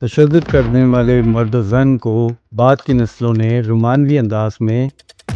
تشدد کرنے والے مرد و زن کو بعد کی نسلوں نے رومانوی انداز میں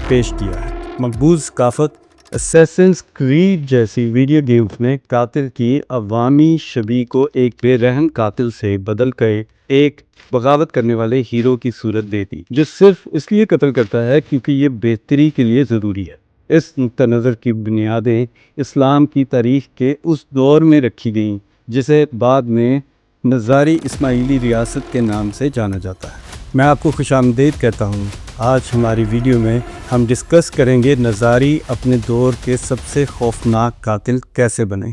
پیش کیا ہے۔ مقبول ثقافت اسیسنز کریڈ جیسی ویڈیو گیمز میں قاتل کی عوامی شبیہ کو ایک بے رحم قاتل سے بدل کر ایک بغاوت کرنے والے ہیرو کی صورت دیتی، جو صرف اس لیے قتل کرتا ہے کیونکہ یہ بہتری کے لیے ضروری ہے۔ اس نقطہ نظر کی بنیادیں اسلام کی تاریخ کے اس دور میں رکھی گئیں جسے بعد میں نظاری اسماعیلی ریاست کے نام سے جانا جاتا ہے۔ میں آپ کو خوش آمدید کہتا ہوں۔ آج ہماری ویڈیو میں ہم ڈسکس کریں گے نظاری اپنے دور کے سب سے خوفناک قاتل کیسے بنے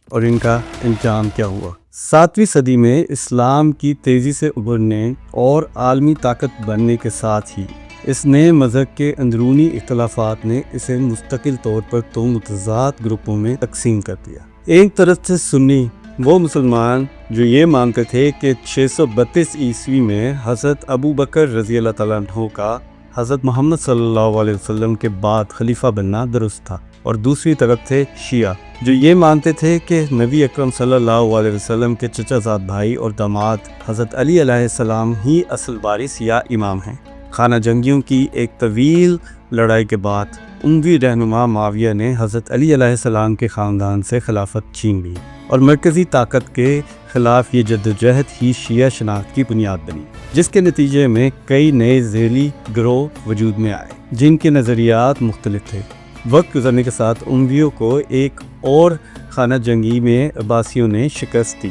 اور ان کا انجام کیا ہوا۔ 7ویں صدی میں اسلام کی تیزی سے ابھرنے اور عالمی طاقت بننے کے ساتھ ہی اس نئے مذہب کے اندرونی اختلافات نے اسے مستقل طور پر دو متضاد گروپوں میں تقسیم کر دیا۔ ایک طرف سے سنی وہ مسلمان جو یہ مانتے تھے کہ 632 عیسوی میں حضرت ابو بکر رضی اللہ تعالیٰ عنہ کا حضرت محمد صلی اللہ علیہ وسلم کے بعد خلیفہ بننا درست تھا، اور دوسری طرف تھے شیعہ جو یہ مانتے تھے کہ نبی اکرم صلی اللہ علیہ وسلم کے چچا زاد بھائی اور داماد حضرت علی علیہ السلام ہی اصل وارث یا امام ہیں۔ خانہ جنگیوں کی ایک طویل لڑائی کے بعد اموی رہنما معاویہ نے حضرت علی علیہ السلام کے خاندان سے خلافت چھین لی، اور مرکزی طاقت کے خلاف یہ جدوجہد ہی شیعہ شناخت کی بنیاد بنی، جس کے نتیجے میں کئی نئے ذیلی گروہ وجود میں آئے جن کے نظریات مختلف تھے۔ وقت گزرنے کے ساتھ امویوں کو ایک اور خانہ جنگی میں عباسیوں نے شکست دی۔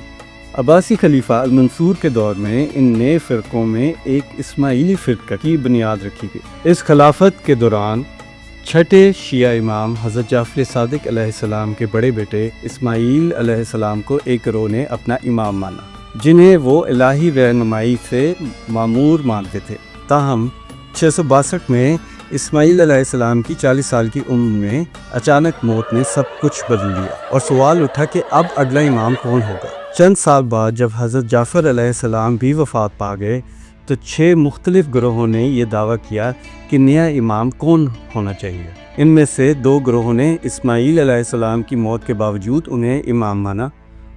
عباسی خلیفہ المنصور کے دور میں ان نئے فرقوں میں ایک اسماعیلی فرقہ کی بنیاد رکھی گئی۔ اس خلافت کے دوران چھٹے شیعہ امام حضرت جعفر صادق علیہ السلام کے بڑے بیٹے اسماعیل علیہ السلام کو ایک گروہ نے اپنا امام مانا، جنہیں وہ الہی رہنمائی سے معمور مانتے تھے۔ تاہم 662 میں اسماعیل علیہ السلام کی 40 سال کی عمر میں اچانک موت نے سب کچھ بدل دیا، اور سوال اٹھا کہ اب اگلا امام کون ہوگا۔ چند سال بعد جب حضرت جعفر علیہ السلام بھی وفات پا گئے تو 6 مختلف گروہوں نے یہ دعویٰ کیا کہ نیا امام کون ہونا چاہیے۔ ان میں سے 2 گروہوں نے اسماعیل علیہ السلام کی موت کے باوجود انہیں امام مانا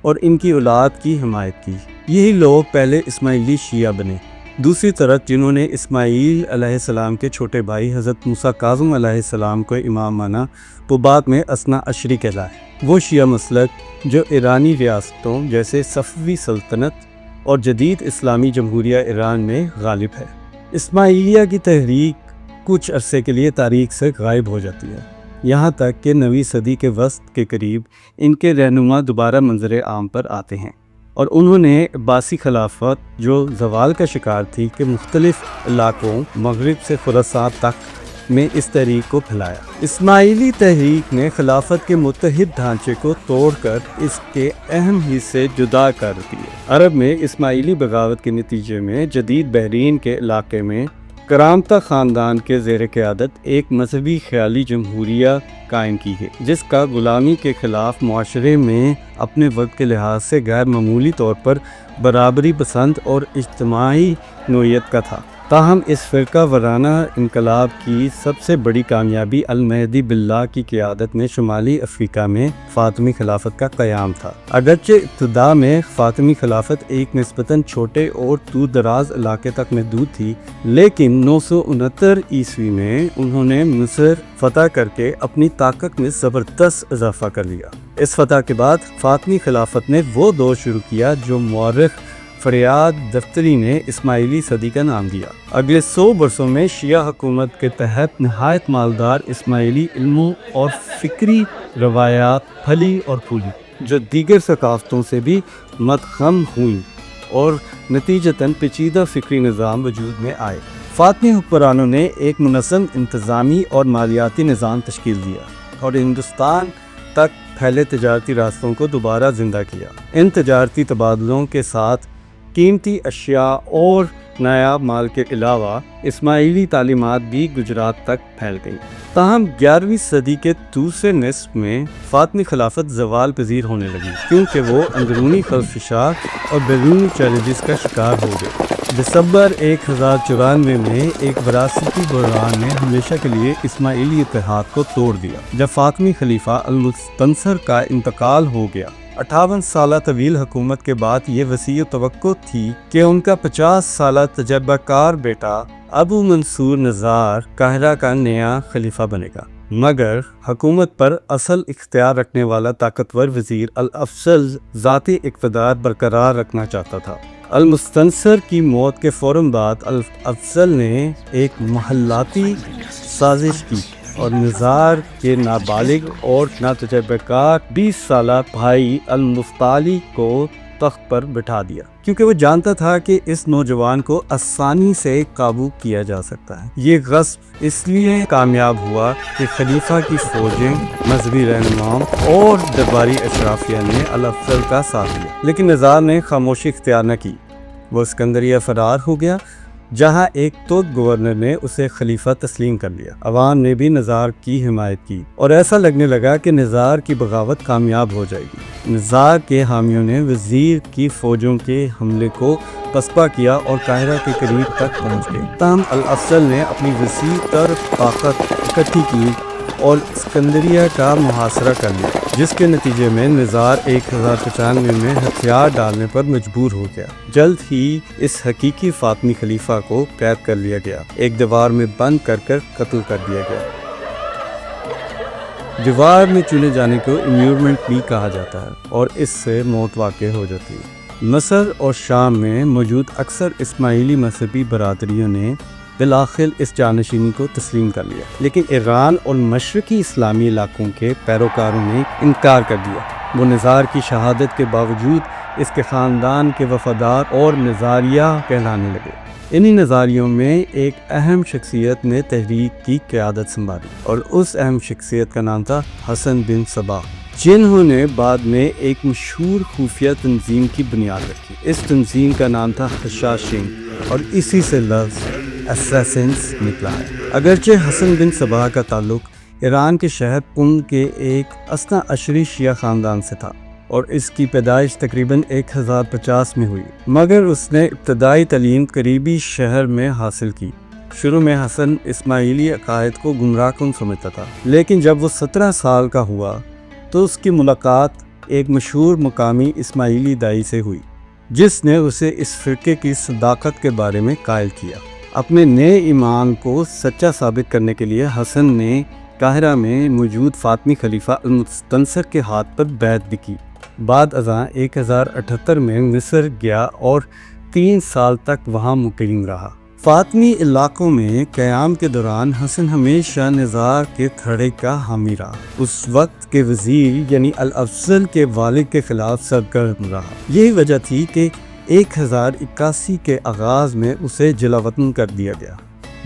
اور ان کی اولاد کی حمایت کی۔ یہی لوگ پہلے اسماعیلی شیعہ بنے۔ دوسری طرف جنہوں نے اسماعیل علیہ السلام کے چھوٹے بھائی حضرت موسیٰ کاظم علیہ السلام کو امام مانا، وہ بعد میں اثنا عشری کہلائے۔ وہ شیعہ مسلک جو ایرانی ریاستوں جیسے صفوی سلطنت اور جدید اسلامی جمہوریہ ایران میں غالب ہے۔ اسماعیلیہ کی تحریک کچھ عرصے کے لیے تاریخ سے غائب ہو جاتی ہے، یہاں تک کہ 9ویں صدی کے وسط کے قریب ان کے رہنما دوبارہ منظر عام پر آتے ہیں، اور انہوں نے عباسی خلافت جو زوال کا شکار تھی کے مختلف علاقوں مغرب سے خراسان تک میں اس تحریک کو پھیلایا۔ اسماعیلی تحریک نے خلافت کے متحد ڈھانچے کو توڑ کر اس کے اہم حصے جدا کر دیے۔ عرب میں اسماعیلی بغاوت کے نتیجے میں جدید بحرین کے علاقے میں کرامتہ خاندان کے زیر قیادت ایک مذہبی خیالی جمہوریہ قائم کی گئی، جس کا غلامی کے خلاف معاشرے میں اپنے وقت کے لحاظ سے غیر معمولی طور پر برابری پسند اور اجتماعی نوعیت کا تھا۔ تاہم اس فرقہ وارانہ انقلاب کی سب سے بڑی کامیابی المہدی باللہ کی قیادت میں شمالی افریقہ میں فاطمی خلافت کا قیام تھا۔ اگرچہ ابتدا میں فاطمی خلافت ایک نسبتاً چھوٹے اور دور دراز علاقے تک محدود تھی، لیکن 969 عیسوی میں انہوں نے مصر فتح کر کے اپنی طاقت میں زبردست اضافہ کر لیا۔ اس فتح کے بعد فاطمی خلافت نے وہ دور شروع کیا جو مورخ فریاد دفتری نے اسماعیلی صدی کا نام دیا۔ اگلے 100 برسوں میں شیعہ حکومت کے تحت نہایت مالدار اسماعیلی علموں اور فکری روایات پھلی اور پھولی، جو دیگر ثقافتوں سے بھی مدغم ہوئیں، اور نتیجتاً پیچیدہ فکری نظام وجود میں آئے۔ فاطمی حکمرانوں نے ایک منظم انتظامی اور مالیاتی نظام تشکیل دیا اور ہندوستان تک پھیلے تجارتی راستوں کو دوبارہ زندہ کیا۔ ان تجارتی تبادلوں کے ساتھ قیمتی اشیاء اور نایاب مال کے علاوہ اسماعیلی تعلیمات بھی گجرات تک پھیل گئیں۔ تاہم 11ویں صدی کے دوسرے نصف میں فاطمی خلافت زوال پذیر ہونے لگی، کیونکہ وہ اندرونی خلفشات اور بیرونی چیلنجز کا شکار ہو گئی۔ دسمبر 1094 میں ایک وراثتی بحران نے ہمیشہ کے لیے اسماعیلی اتحاد کو توڑ دیا۔ جب فاطمی خلیفہ المستنصر کا انتقال ہو گیا 58 سالہ طویل حکومت کے بعد یہ وسیع توقع تھی کہ ان کا 50 سالہ تجربہ کار بیٹا ابو منصور نزار قاہرہ کا نیا خلیفہ بنے گا، مگر حکومت پر اصل اختیار رکھنے والا طاقتور وزیر الافضل ذاتی اقتدار برقرار رکھنا چاہتا تھا۔ المستنصر کی موت کے فوراً بعد الافضل نے ایک محلاتی سازش کی اور نزار کے نابالغ اور ناتجربہ کار 20 سالہ بھائی المفتالی کو تخت پر بٹھا دیا، کیونکہ وہ جانتا تھا کہ اس نوجوان کو آسانی سے قابو کیا جا سکتا ہے۔ یہ غصب اس لیے کامیاب ہوا کہ خلیفہ کی فوجیں، مذہبی رہنماؤں اور درباری اشرافیہ نے الافضل کا ساتھ لیا، لیکن نزار نے خاموشی اختیار نہ کی۔ وہ اسکندریہ فرار ہو گیا، جہاں ایک ترک گورنر نے اسے خلیفہ تسلیم کر لیا۔ عوام نے بھی نزار کی حمایت کی اور ایسا لگنے لگا کہ نزار کی بغاوت کامیاب ہو جائے گی۔ نزار کے حامیوں نے وزیر کی فوجوں کے حملے کو پسپا کیا اور قاہرہ کے قریب تک پہنچ گئے۔ تاہم الافضل نے اپنی وسیع تر طاقت اکٹھی کی اور اسکندریہ کا محاصرہ کر لیا، جس کے نتیجے میں نزار 1095 میں ہتھیار ڈالنے پر مجبور ہو گیا۔ جلد ہی اس حقیقی فاطمی خلیفہ کو قید کر لیا گیا، ایک دیوار میں بند کر قتل کر دیا گیا۔ دیوار میں چنے جانے کو امیورمنٹ بھی کہا جاتا ہے اور اس سے موت واقع ہو جاتی ہے۔ مصر اور شام میں موجود اکثر اسماعیلی مذہبی برادریوں نے بالآخر اس جانشینی کو تسلیم کر لیا، لیکن ایران اور مشرقی اسلامی علاقوں کے پیروکاروں نے انکار کر دیا۔ وہ نزار کی شہادت کے باوجود اس کے خاندان کے وفادار اور نزاریہ کہلانے لگے۔ انہی نظاریوں میں ایک اہم شخصیت نے تحریک کی قیادت سنبھالی اور اس اہم شخصیت کا نام تھا حسن بن صباح، جنہوں نے بعد میں ایک مشہور خفیہ تنظیم کی بنیاد رکھی۔ اس تنظیم کا نام تھا خشاشین اور اسی سے لفظ اسیسنز نکلا ہے۔ اگرچہ حسن بن صباح کا تعلق ایران کے شہر قم کے ایک اثنا عشری شیعہ خاندان سے تھا اور اس کی پیدائش تقریباً 1050 میں ہوئی، مگر اس نے ابتدائی تعلیم قریبی شہر میں حاصل کی۔ شروع میں حسن اسماعیلی عقائد کو گمراہ کن سمجھتا تھا، لیکن جب وہ 17 سال کا ہوا تو اس کی ملاقات ایک مشہور مقامی اسماعیلی دائی سے ہوئی، جس نے اسے اس فرقے کی صداقت کے بارے میں قائل کیا۔ اپنے نئے ایمان کو سچا ثابت کرنے کے لیے حسن نے قاہرہ میں موجود فاطمی خلیفہ المستنصر کے ہاتھ پر بیعت بھی کی۔ بعد ازاں 1078 میں مصر گیا اور 3 سال تک وہاں مقیم رہا۔ فاطمی علاقوں میں قیام کے دوران حسن ہمیشہ نزار کے کھڑے کا حامی رہا۔ اس وقت کے وزیر یعنی الافضل کے والد کے خلاف سرگرم رہا۔ یہی وجہ تھی کہ 1081 کے آغاز میں اسے جلا وطن کر دیا گیا۔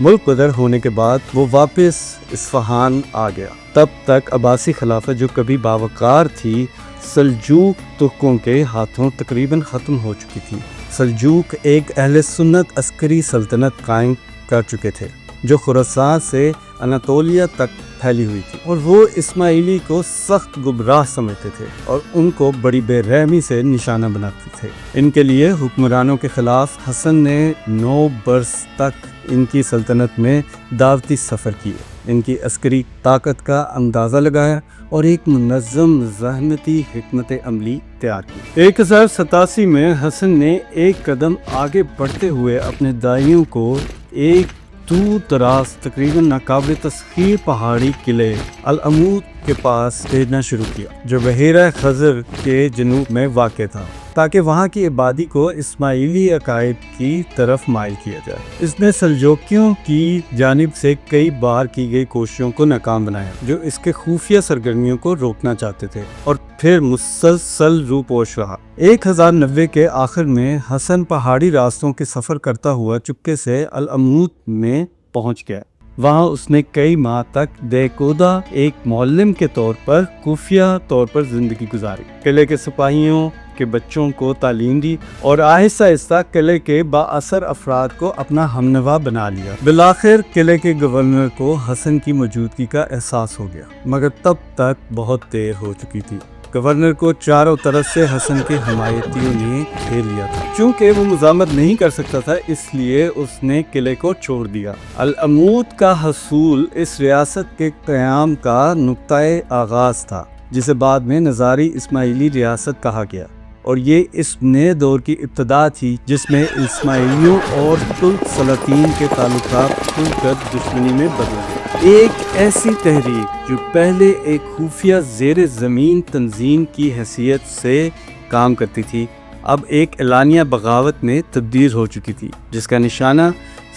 ملک بدر ہونے کے بعد وہ واپس اصفہان آ گیا۔ تب تک عباسی خلافت جو کبھی باوقار تھی، سلجوق ترکوں کے ہاتھوں تقریباً ختم ہو چکی تھی۔ سلجوق ایک اہل سنت عسکری سلطنت قائم کر چکے تھے جو خراسان سے اناطولیہ تک پھیلی ہوئی تھی، اور وہ اسماعیلی کو سخت گمراہ سمجھتے تھے اور ان کو بڑی بے رحمی سے نشانہ بناتے تھے۔ ان کے لیے حکمرانوں کے خلاف حسن نے 9 برس تک ان کی سلطنت میں دعوتی سفر کیے، ان کی عسکری طاقت کا اندازہ لگایا اور ایک منظم مزاحمتی حکمت عملی تیار کی۔ 1087 میں حسن نے ایک قدم آگے بڑھتے ہوئے اپنے دائیوں کو ایک دور دراز تقریباً ناقابل تسخیر پہاڑی قلعے العمود کے پاس بھیجنا شروع کیا، جو بحیرہ خزر کے جنوب میں واقع تھا، تاکہ وہاں کی آبادی کو اسماعیلی عقائد کی طرف مائل کیا جائے۔ اس نے سلجوقیوں کی جانب سے کئی بار کی گئی کوششوں کو ناکام بنایا، جو اس کے خفیہ سرگرمیوں کو روکنا چاہتے تھے، اور پھر مسلسل روپوش رہا۔ 1090 کے آخر میں حسن پہاڑی راستوں کے سفر کرتا ہوا چپکے سے العمود میں پہنچ گیا۔ وہاں اس نے کئی ماہ تک دیکودہ ایک معلم کے طور پر خفیہ طور پر زندگی گزاری، قلعے کے سپاہیوں کے بچوں کو تعلیم دی اور آہستہ آہستہ قلعے کے با اثر افراد کو اپنا ہمنوا بنا لیا۔ بالآخر قلعے کے گورنر کو حسن کی موجودگی کا احساس ہو گیا، مگر تب تک بہت دیر ہو چکی تھی۔ گورنر کو چاروں طرف سے حسن کے حمایتیوں نے گھیر لیا تھا۔ چونکہ وہ مزاحمت نہیں کر سکتا تھا، اس لیے اس نے قلعے کو چھوڑ دیا۔ العمود کا حصول اس ریاست کے قیام کا نقطۂ آغاز تھا۔ جسے بعد میں نظاری اسماعیلی ریاست کہا گیا، اور یہ اس نئے دور کی ابتدا تھی جس میں اسماعیلیوں اور ترک سلاطین کے تعلقات کھل کر دشمنی میں بدل گئے۔ ایک ایسی تحریک جو پہلے ایک خفیہ زیر زمین تنظیم کی حیثیت سے کام کرتی تھی، اب ایک اعلانیہ بغاوت میں تبدیل ہو چکی تھی، جس کا نشانہ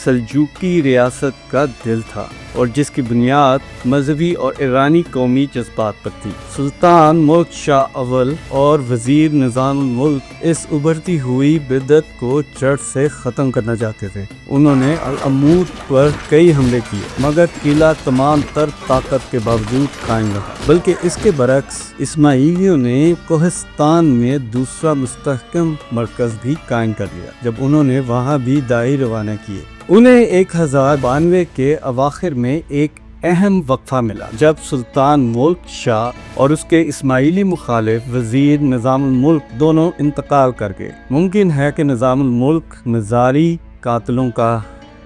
سلجوقی ریاست کا دل تھا اور جس کی بنیاد مذہبی اور ایرانی قومی جذبات پر تھی۔ سلطان ملک شاہ اول اور وزیر نظام الملک اس ابھرتی ہوئی بدعت کو جڑ سے ختم کرنا چاہتے تھے۔ انہوں نے العمود پر کئی حملے کیے، مگر قلعہ تمام تر طاقت کے باوجود قائم رہا، بلکہ اس کے برعکس اسماعیلیوں نے کوہستان میں دوسرا مستحکم مرکز بھی قائم کر لیا، جب انہوں نے وہاں بھی داعی روانہ کیے۔ انہیں 1092 کے اواخر میں ایک اہم وقفہ ملا، جب سلطان ملک شاہ اور اس کے اسماعیلی مخالف وزیر نظام الملک دونوں انتقال کر گئے۔ ممکن ہے کہ نظام الملک نظاری قاتلوں کا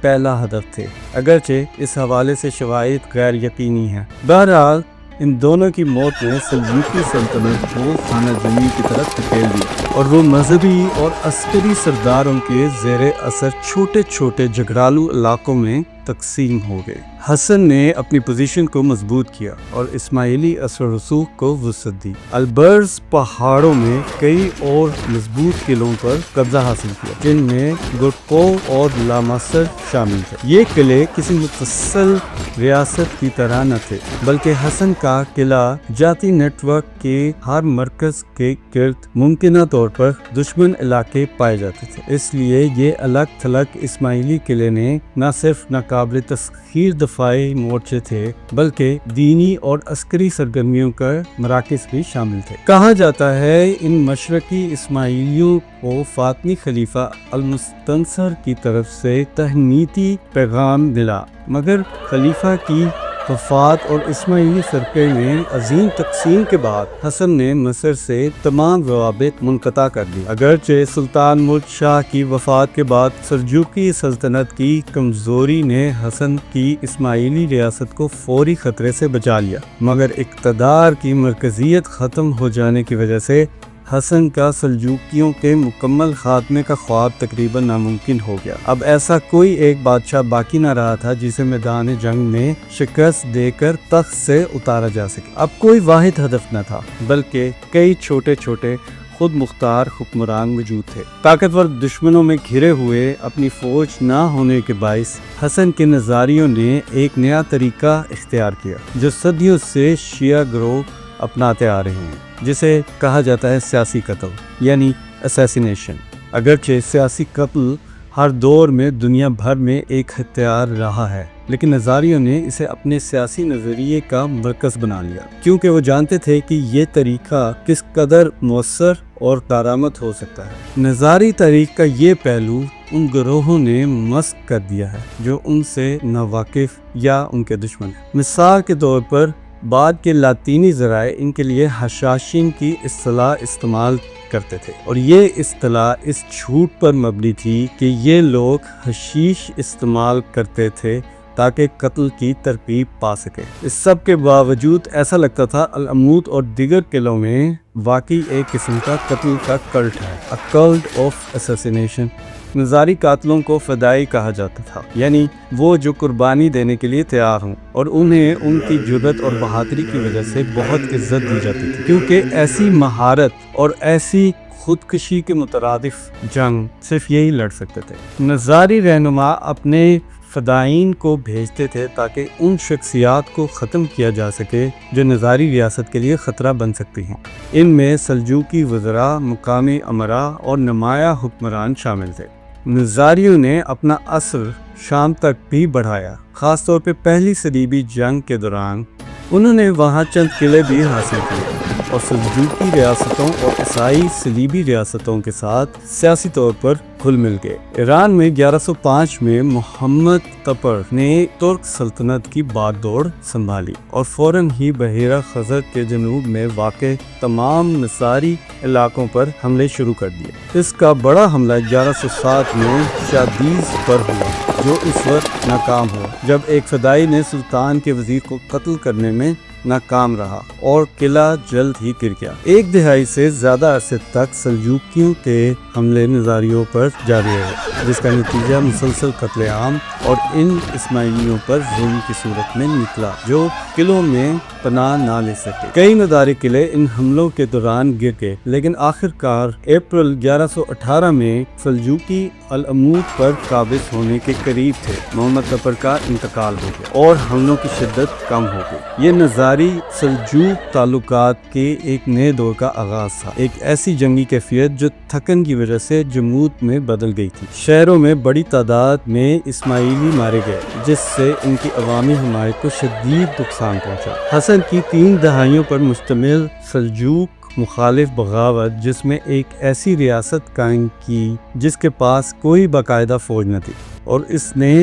پہلا ہدف تھے، اگرچہ اس حوالے سے شواہد غیر یقینی ہیں۔ بہرحال ان دونوں کی موت نے سلجوقی سلطنت کو خانہ جنگی کی طرف دھکیل دیا، اور وہ مذہبی اور عسکری سرداروں کے زیر اثر چھوٹے چھوٹے جھگڑالو علاقوں میں تقسیم ہو گئے۔ حسن نے اپنی پوزیشن کو مضبوط کیا اور اسماعیلی اثر و رسوخ کو وسعت دی۔ البرز پہاڑوں میں کئی اور مضبوط قلعوں پر قبضہ حاصل کیا، جن میں گرکو اور لاماسر شامل تھے۔ یہ قلعے کسی مفصل ریاست کی طرح نہ تھے، بلکہ حسن کا قلعہ جاتی نیٹ ورک کے ہر مرکز کے گرد ممکنہ طور پر دشمن علاقے پائے جاتے تھے۔ اس لیے یہ الگ تھلگ اسماعیلی قلعے نے نہ صرف ناقابل تسخیر دفاعی مورچے تھے، بلکہ دینی اور عسکری سرگرمیوں کا مراکز بھی شامل تھے۔ کہا جاتا ہے ان مشرقی اسماعیلیوں کو فاطمی خلیفہ المستنصر کی طرف سے تہنیتی پیغام ملا، مگر خلیفہ کی وفات اور اسماعیلی فرقے میں عظیم تقسیم کے بعد حسن نے مصر سے تمام روابط منقطع کر دی۔ اگرچہ سلطان ملک شاہ کی وفات کے بعد سلجوقی سلطنت کی کمزوری نے حسن کی اسماعیلی ریاست کو فوری خطرے سے بچا لیا، مگر اقتدار کی مرکزیت ختم ہو جانے کی وجہ سے حسن کا سلجوقیوں کے مکمل خاتمے کا خواب تقریباً ناممکن ہو گیا۔ اب ایسا کوئی ایک بادشاہ باقی نہ رہا تھا جسے میدان جنگ میں شکست دے کر تخت سے اتارا جا سکے۔ اب کوئی واحد ہدف نہ تھا، بلکہ کئی چھوٹے چھوٹے خود مختار حکمران موجود تھے۔ طاقتور دشمنوں میں گھرے ہوئے اپنی فوج نہ ہونے کے باعث حسن کے نظاریوں نے ایک نیا طریقہ اختیار کیا، جو صدیوں سے شیعہ گروہ اپناتے آ رہے ہیں، جسے کہا جاتا ہے سیاسی قتل، یعنی اسیسینیشن۔ اگرچہ سیاسی قتل ہر دور میں دنیا بھر میں ایک ہتھیار رہا ہے، لیکن نظاریوں نے اسے اپنے سیاسی نظریے کا مرکز بنا لیا، کیونکہ وہ جانتے تھے کہ یہ طریقہ کس قدر مؤثر اور کارآمد ہو سکتا ہے۔ نظاری تاریخ کا یہ پہلو ان گروہوں نے مسخ کر دیا ہے جو ان سے ناواقف یا ان کے دشمن ہیں۔ مثال کے طور پر بعد کے لاطینی ذرائع ان کے لیے حشاشین کی اصطلاح استعمال کرتے تھے، اور یہ اصطلاح اس جھوٹ پر مبنی تھی کہ یہ لوگ حشیش استعمال کرتے تھے تاکہ قتل کی ترغیب پا سکے۔ اس سب کے باوجود ایسا لگتا تھا العمود اور دیگر قلعوں میں واقعی ایک قسم کا قتل کا کلٹ ہے، a cult of assassination۔ نظاری قاتلوں کو فدائی کہا جاتا تھا، یعنی وہ جو قربانی دینے کے لیے تیار ہوں، اور انہیں ان کی جرأت اور بہادری کی وجہ سے بہت عزت دی جاتی تھی، کیونکہ ایسی مہارت اور ایسی خودکشی کے مترادف جنگ صرف یہی لڑ سکتے تھے۔ نظاری رہنما اپنے فدائین کو بھیجتے تھے تاکہ ان شخصیات کو ختم کیا جا سکے جو نظاری ریاست کے لیے خطرہ بن سکتی ہیں۔ ان میں سلجوقی وزراء، مقامی امراء اور نمایاں حکمران شامل تھے۔ نظاریوں نے اپنا اثر شام تک بھی بڑھایا، خاص طور پہ پہلی صلیبی جنگ کے دوران انہوں نے وہاں چند قلعے بھی حاصل کیے اور سلجوقی ریاستوں اور عیسائی صلیبی ریاستوں کے ساتھ سیاسی طور پر گھل مل گئے۔ ایران میں 1105 میں محمد تپر نے ترک سلطنت کی باغ دوڑ سنبھالی اور فوراً ہی بحیرہ خزر کے جنوب میں واقع تمام نصاری علاقوں پر حملے شروع کر دیے۔ اس کا بڑا حملہ 1107 میں شادیز پر ہوا، جو اس وقت ناکام ہوا جب ایک فدائی نے سلطان کے وزیر کو قتل کرنے میں ناکام رہا اور قلعہ جلد ہی گر گیا۔ ایک دہائی سے زیادہ عرصے تک سلجوقیوں کے حملے نظاریوں پر جاری رہے، جس کا نتیجہ مسلسل قتل عام اور ان اسماعیلیوں پر ظلم کی صورت میں نکلا جو قلعوں میں پناہ نہ لے سکے۔ کئی مداری قلعے ان حملوں کے دوران گر گئے، لیکن آخر کار اپریل 1118 میں سلجوقی العمود پر قابض ہونے کے قریب تھے۔ محمد ظفر کا انتقال ہو گیا اور حملوں کی شدت کم ہو گئی۔ یہ نظاری سلجوق تعلقات کے ایک نئے دور کا آغاز تھا، ایک ایسی جنگی کیفیت جو تھکن کی وجہ سے جمود میں بدل گئی تھی۔ شہروں میں بڑی تعداد میں اسماعیلی مارے گئے، جس سے ان کی عوامی حمایت کو شدید نقصان پہنچا۔ حسن کی 3 دہائیوں پر مشتمل سلجوق مخالف بغاوت، جس میں ایک ایسی ریاست قائم کی جس کے پاس کوئی باقاعدہ فوج نہ تھی، اور اس نے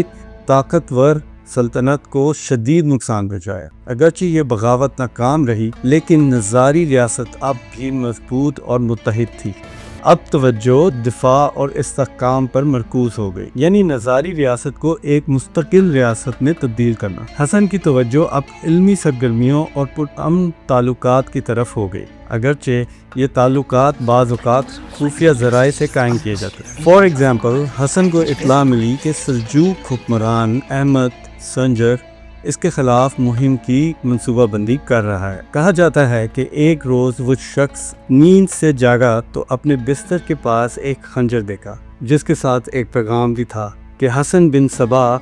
طاقتور سلطنت کو شدید نقصان پہنچایا۔ اگرچہ یہ بغاوت ناکام رہی، لیکن نظاری ریاست اب بھی مضبوط اور متحد تھی۔ اب توجہ دفاع اور استحکام پر مرکوز ہو گئی، یعنی نظاری ریاست کو ایک مستقل ریاست میں تبدیل کرنا۔ حسن کی توجہ اب علمی سرگرمیوں اور پرامن تعلقات کی طرف ہو گئی، اگرچہ یہ تعلقات بعض اوقات خفیہ ذرائع سے قائم کیے جاتے ہیں۔ فار ایگزامپل، حسن کو اطلاع ملی کہ سلجوق حکمران احمد سنجر اس کے خلاف مہم کی منصوبہ بندی کر رہا ہے۔ کہا جاتا ہے کہ ایک روز وہ شخص نیند سے جاگا تو اپنے بستر کے پاس ایک خنجر دیکھا، جس کے ساتھ ایک پیغام بھی تھا کہ حسن بن صبا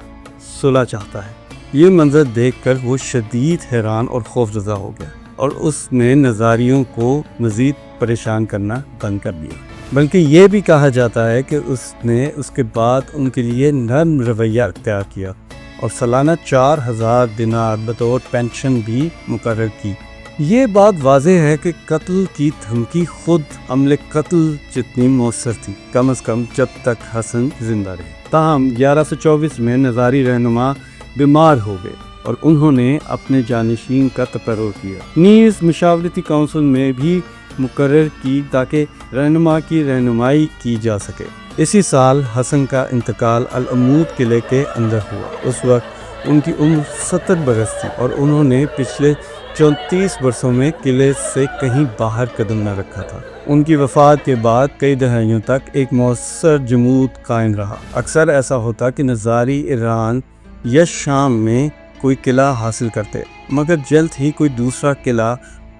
صلح چاہتا ہے۔ یہ منظر دیکھ کر وہ شدید حیران اور خوفزدہ ہو گیا، اور اس نے نظاریوں کو مزید پریشان کرنا بند کر دیا۔ بلکہ یہ بھی کہا جاتا ہے کہ اس نے اس کے بعد ان کے لیے نرم رویہ اختیار کیا اور سالانہ 4000 دینار بطور پینشن بھی مقرر کی۔ یہ بات واضح ہے کہ قتل کی دھمکی خود عمل قتل جتنی مؤثر تھی، کم از کم جب تک حسن زندہ رہے۔ تاہم 1124 میں نظاری رہنما بیمار ہو گئے اور انہوں نے اپنے جانشین کا تقرر کیا۔ نیز مشاورتی کونسل میں بھی مقرر کی تاکہ رہنما کی رہنمائی کی جا سکے۔ اسی سال حسن کا انتقال العمود قلعے کے اندر ہوا۔ اس وقت ان کی عمر 70 برس تھی اور انہوں نے پچھلے 34 برسوں میں قلعے سے کہیں باہر قدم نہ رکھا تھا۔ ان کی وفات کے بعد کئی دہائیوں تک ایک مؤثر جمود قائم رہا۔ اکثر ایسا ہوتا کہ نظاری ایران یا شام میں کوئی قلعہ حاصل کرتے، مگر جلد ہی کوئی دوسرا قلعہ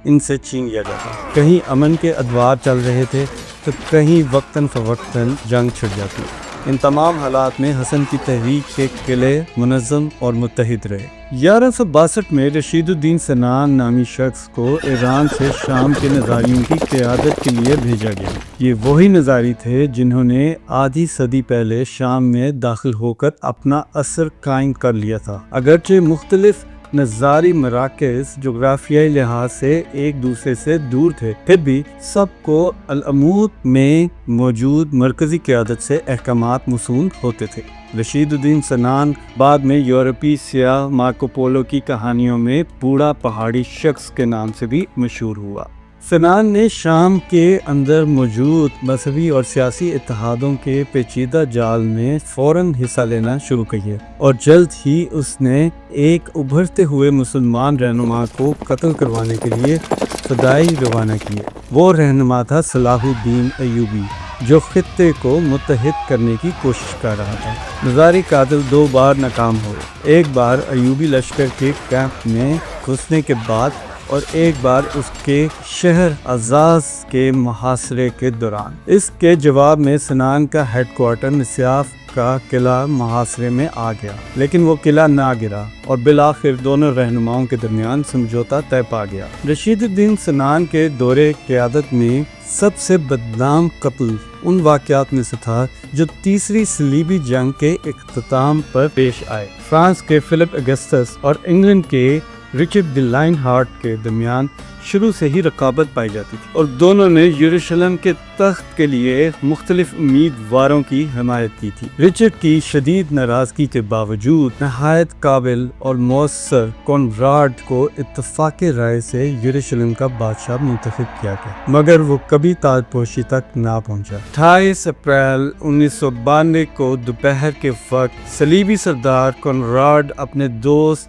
ان سے چھین لیا جاتا۔ کہیں امن کے ادوار چل رہے تھے تو کہیں وقتاً فوقتاً جنگ چھڑ جاتی۔ ان تمام حالات میں حسن کی تحریک کے قلعے منظم اور متحد رہے۔ 1162 میں رشید الدین سنان نامی شخص کو ایران سے شام کے نظاریوں کی قیادت کے لیے بھیجا گیا۔ یہ وہی نظاری تھے جنہوں نے آدھی صدی پہلے شام میں داخل ہو کر اپنا اثر قائم کر لیا تھا۔ اگرچہ مختلف نظاری مراکز جغرافیائی لحاظ سے ایک دوسرے سے دور تھے، پھر بھی سب کو العمود میں موجود مرکزی قیادت سے احکامات موصول ہوتے تھے۔ رشید الدین سنان بعد میں یورپی سیاح مارکو پولو کی کہانیوں میں بوڑھا پہاڑی شخص کے نام سے بھی مشہور ہوا۔ سنان نے شام کے اندر موجود مذہبی اور سیاسی اتحادوں کے پیچیدہ جال میں فوراً حصہ لینا شروع کیا، اور جلد ہی اس نے ایک ابھرتے ہوئے مسلمان رہنما کو قتل کروانے کے لیے فدائی روانہ کیے۔ وہ رہنما تھا صلاح الدین ایوبی، جو خطے کو متحد کرنے کی کوشش کر رہا تھا۔ نظاری قاتل 2 بار ناکام ہوئے، ایک بار ایوبی لشکر کے کیمپ میں گھسنے کے بعد اور ایک بار اس کے شہر عزاز کے محاصرے کے دوران۔ اس کے جواب میں سنان کا ہیڈ کوارٹر نسیاف کا قلعہ محاصرے میں آ گیا، لیکن وہ قلعہ نہ گرا اور بالآخر دونوں رہنماؤں کے درمیان سمجھوتا طے پا گیا۔ رشید الدین سنان کے دورے قیادت میں سب سے بدنام قتل ان واقعات میں سے تھا جو تیسری صلیبی جنگ کے اختتام پر پیش آئے۔ فرانس کے فلپ اگسٹس اور انگلینڈ کے رچرڈ دی لائن ہارٹ کے درمیان شروع سے ہی رقابت پائی جاتی تھی، اور دونوں نے یروشلم کے تخت کے لیے مختلف امیدواروں کی حمایت کی تھی۔ رچرڈ کی شدید ناراضگی کے باوجود نہایت قابل اور مؤثر کونراڈ کو اتفاق رائے سے یروشلم کا بادشاہ منتخب کیا گیا، مگر وہ کبھی تاج پوشی تک نہ پہنچا۔ 28 اپریل 1992 کو دوپہر کے وقت صلیبی سردار کونراڈ اپنے دوست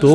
2